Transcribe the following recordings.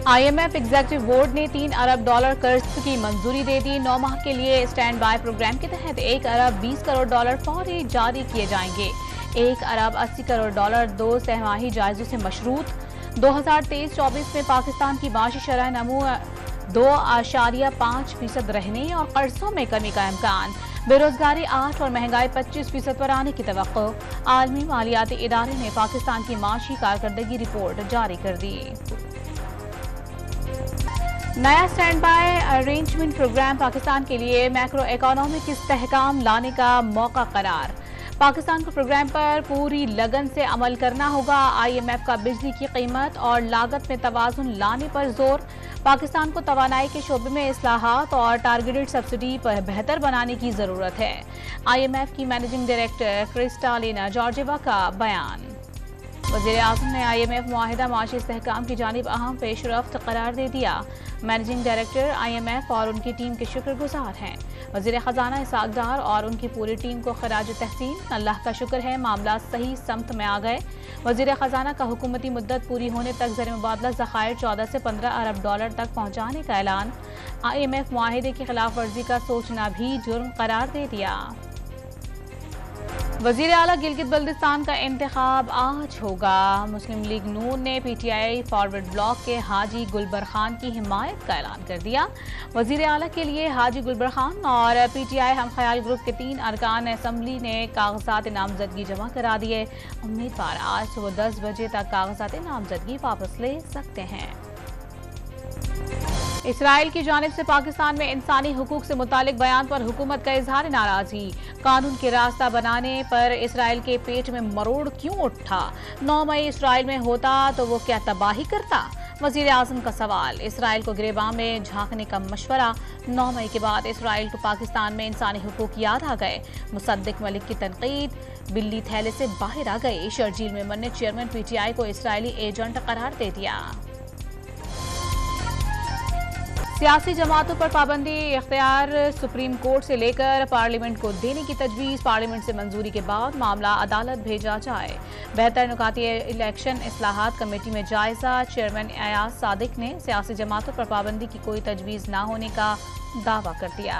IMF executive board ने $3 अरब कर्ज की मंजूरी दे दी। 9 माह के लिए स्टैंड बाय प्रोग्राम के तहत $1 अरब $20 करोड़ फौरी जारी किए जाएंगे। $1 अरब $80 करोड़ 2 सहमाही जायजों से मशरूत। 2023-24 में पाकिस्तान की माशी शरह नमू 2.5% रहने और कर्जों में कमी का इम्कान। बेरोजगारी 8 और महंगाई 25% पर आने की तवक्को। आलमी मालियाती इदारे ने पाकिस्तान की माशी कारकर्दगी रिपोर्ट जारी कर दी। नया stand by arrangement programme Pakistan के लिए मैक्रो इकोनॉमिक इस्तेहकाम लाने का मौका करार। पाकिस्तान को प्रोग्राम पर पूरी लगन से अमल करना होगा। IMF का बिजली की कीमत और लागत में तवाज़ुन लाने पर जोर। पाकिस्तान को तवानाई के शोबे में इस्लाहात और टारगेटेड सब्सिडी पर बेहतर बनाने की जरूरत है। IMF की मैनेजिंग डायरेक्टर क्रिस्टालिना जॉर्जिवा का बयान। वज़ीर आज़म ने IMF मुआहिदा माशी इस्तेहकाम की जानिब अहम पेशरफ्त करार दे दिया। मैनेजिंग डायरेक्टर IMF और उनकी टीम के शुक्रगुजार हैं। वज़ीर ख़जाना इसाक डार और उनकी पूरी टीम को खराज तहसीन। अल्लाह का शुक्र है मामला सही समत में आ गए। वज़ीर ख़जाना का हुकूमती मुद्दत पूरी होने तक ज़र मुबादला ज़खायर 14 से 15 अरब डॉलर तक पहुँचाने का ऐलान। IMF मुआहिदे की खिलाफ वर्जी का सोचना भी जुर्म करार दे दिया। वज़ीर आला गिलगित बल्तिस्तान का इंतखाब आज होगा। मुस्लिम लीग नून ने PTI फॉरवर्ड ब्लॉक के हाजी गुलबर खान की हिमायत का ऐलान कर दिया। वज़ीर आला के लिए हाजी गुलबर खान और PTI हम ख्याल ग्रुप के 3 अरकान असम्बली ने कागजात नामजदगी जमा करा दिए। उम्मीदवार आज सुबह 10 बजे तक कागजात नामजदगी वापस ले सकते हैं। इसराइल की जानिब से पाकिस्तान में इंसानी हुकूक से मुतालिक बयान पर हुकूमत का इजहार नाराजगी। कानून के रास्ता बनाने पर इसराइल के पेट में मरोड़ क्यों उठा? 9 मई इसराइल में होता तो वो क्या तबाही करता? वज़ीर आज़म का सवाल। इसराइल को गिरेबान में झांकने का मशवरा। 9 मई के बाद इसराइल को पाकिस्तान में इंसानी हुकूक याद आ गए। मुसद्दिक मलिक की तनकीद। बिल्ली थैले से बाहर आ गई। शर्जील मेमन ने चेयरमैन PTI को इसराइली एजेंट करार दे दिया। सियासी जमातों पर पाबंदी इख्तियार सुप्रीम कोर्ट से लेकर पार्लियामेंट को देने की तजवीज़। पार्लियामेंट से मंजूरी के बाद मामला अदालत भेजा जाए। बेहतर नुकाती इलेक्शन इस्लाहात कमेटी में जायजा। चेयरमैन अयाज सादिक ने सियासी जमातों पर पाबंदी की कोई तजवीज़ न होने का दावा कर दिया।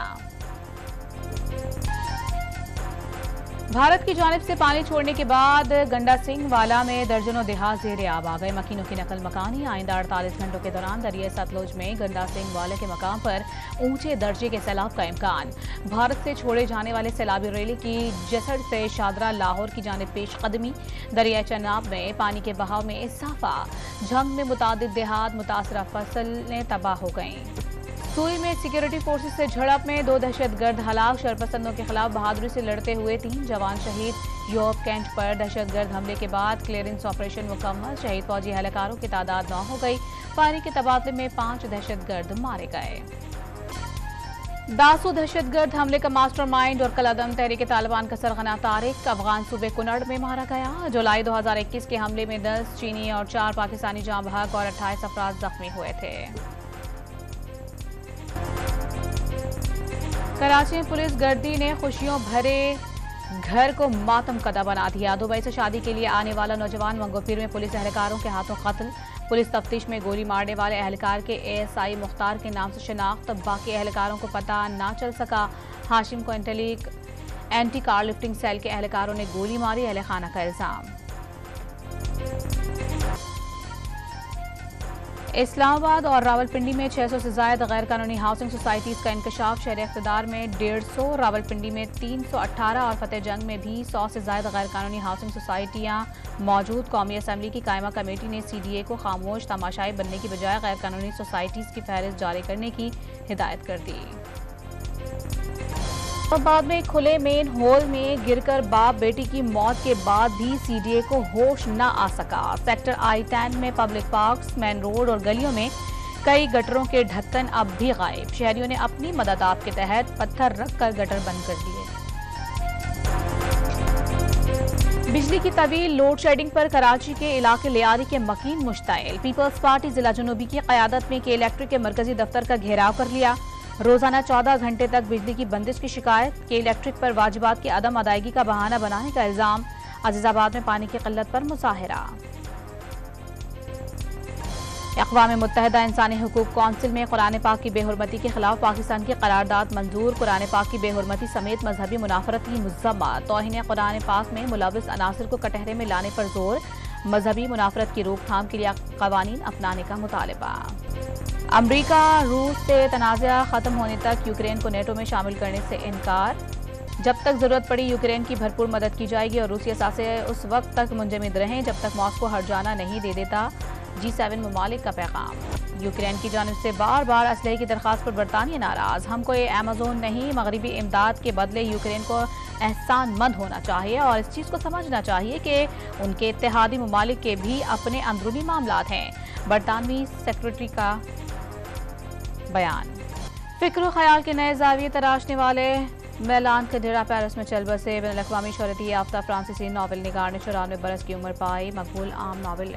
भारत की जानिब से पानी छोड़ने के बाद गंडा सिंह वाला में दर्जनों देहात ज़ेरे आब आ गए। मकीनों की नकल मकानी। आइंदा 48 घंटों के दौरान दरिया सतलुज में गंडा सिंह वाला के मकाम पर ऊंचे दर्जे के सैलाब का इम्कान। भारत से छोड़े जाने वाले सैलाबी रेली की जसड़ से शादरा लाहौर की जानिब पेश कदमी। दरिया चनाब में पानी के बहाव में इजाफा। झंग में मुतादिद देहात मुतासरा फसलें तबाह हो गईं। सूई में सिक्योरिटी फोर्सेस से झड़प में 2 दहशतगर्द हलाक। शरपसंदों के खिलाफ बहादुरी से लड़ते हुए 3 जवान शहीद। यूरोप कैंट पर दहशतगर्द हमले के बाद क्लियरेंस ऑपरेशन मुकम्मल। शहीद फौजी एहलकारों की तादाद 9 हो गई। फायरिंग के तबादले में 5 दहशतगर्द मारे गए। दासू दहशतगर्द हमले का मास्टरमाइंड और कलअदम तहरीक तालिबान का सरगना तारिक अफगान सूबे कुनड़ में मारा गया। जुलाई 2021 के हमले में 10 चीनी और 4 पाकिस्तानी जाँ बहक और 28 अफराद जख्मी हुए थे। कराची में पुलिस गर्दी ने खुशियों भरे घर को मातम कदा बना दिया। दुबई से शादी के लिए आने वाला नौजवान मंगोपीर में पुलिस एहलकारों के हाथों कत्ल। पुलिस तफ्तीश में गोली मारने वाले एहलकार के ASI मुख्तार के नाम से शनाख्त। बाकी एहलकारों को पता ना चल सका। हाशिम को एंटी कार लिफ्टिंग सेल के एहलकारों ने गोली मारी। अहलखाना का इल्जाम। इस्लामाबाद और रावलपिंडी में 600 से ज्यादा गैर कानूनी हाउसिंग सोसाइटीज का इंकशाफ। शहर इख्तिदार में 150, रावलपिंडी में 318 और फतेहजंग में भी 100 से ज्यादा गैर कानूनी हाउसिंग सोसाइटियां मौजूद। कौमी असम्बली की कायमा कमेटी ने CDA को खामोश तमाशाई बनने की बजाय गैर कानूनी सोसाइटीज की फहरिस्त जारी करने की हिदायत कर दी। बाद में खुले मेन होल में गिरकर बाप बेटी की मौत के बाद भी CDA को होश न आ सका। सेक्टर I-10 में पब्लिक पार्क्स, मेन रोड और गलियों में कई गटरों के ढक्कन अब भी गायब। शहरियों ने अपनी मदद आप के तहत पत्थर रखकर गटर बंद कर दिए। बिजली की तवील लोड शेडिंग पर कराची के इलाके लियारी के मकीन मुश्ताइल। पीपल्स पार्टी जिला जुनूबी की क़यादत में के इलेक्ट्रिक के मरकजी दफ्तर का घेराव कर लिया। रोजाना 14 घंटे तक बिजली की बंदिश की शिकायत। के इलेक्ट्रिक पर वाजिबात की अदम अदायगी का बहाना बनाने का इल्जाम। अजीजाबाद में पानी की किल्लत पर मुजाहिरा। अक़वाम मुत्तहिदा इंसानी हुकूक कौंसिल में कुरान पाक की बेहुरमती के खिलाफ पाकिस्तान की करारदाद मंजूर। कुरान पाक की बेहुरमती समेत मजहबी मुनाफरत की मुज़म्मत। तौहीन कुरान पाक में मुलव्विस अनासिर को कटहरे में लाने पर जोर। मजहबी मुनाफरत की रोकथाम के लिए कवानीन अपनाने का मुतालबा। अमरीका रूस से तनाज़ा खत्म होने तक यूक्रेन को नेटो में शामिल करने से इनकार। जब तक जरूरत पड़ी यूक्रेन की भरपूर मदद की जाएगी और रूसी असासे उस वक्त तक मुंजमद रहें जब तक मॉस्को हट जाना नहीं दे देता। G7 ममालिक का पैगाम। यूक्रेन की जानिब से बार बार असलहे की दरख्वास्त पर बरतानिया नाराज। हमको ये अमेज़ोन नहीं, मगरबी इमदाद के बदले यूक्रेन को एहसानमंद होना चाहिए और इस चीज़ को समझना चाहिए कि उनके इत्तेहादी ममालिक के भी अपने अंदरूनी मामलात हैं। बरतानवी सेक्रेटरी का बयान। फिक्र ख्याल के नए जाविये तराशने वाले मेलान के डेरा पेरिस में चल बसे। बैनुल-अक़वामी शोहरत याफ्ता फ्रांसीसी नावल निगार ने 94 बरस की उम्र पाई। मकबूल आम novel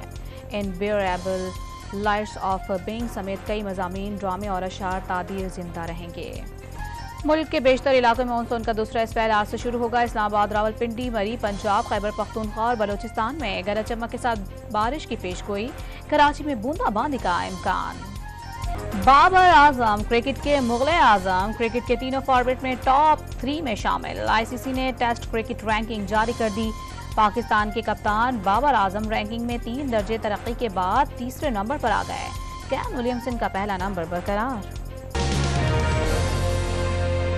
unbearable lights off being समेत कई मज़ामीन, ड्रामे और अशार तादीर जिंदा रहेंगे। मुल्क के बेशतर इलाकों में मानसून का दूसरा स्पेल आज से शुरू होगा। इस्लामाबाद, रावलपिंडी, मरी, पंजाब, खैबर पख्तूनख्वा और बलोचिस्तान में गरज चमक के साथ बारिश की पेशगोई। कराची में बूंदाबांदी का इम्कान। बाबर आजम क्रिकेट के मुगले आजम क्रिकेट के तीनों फॉर्मेट में टॉप 3 में शामिल। ICC ने टेस्ट क्रिकेट रैंकिंग जारी कर दी। पाकिस्तान के कप्तान बाबर आजम रैंकिंग में 3 दर्जे तरक्की के बाद तीसरे नंबर पर आ गए। केन विलियमसन का पहला नंबर बरकरार।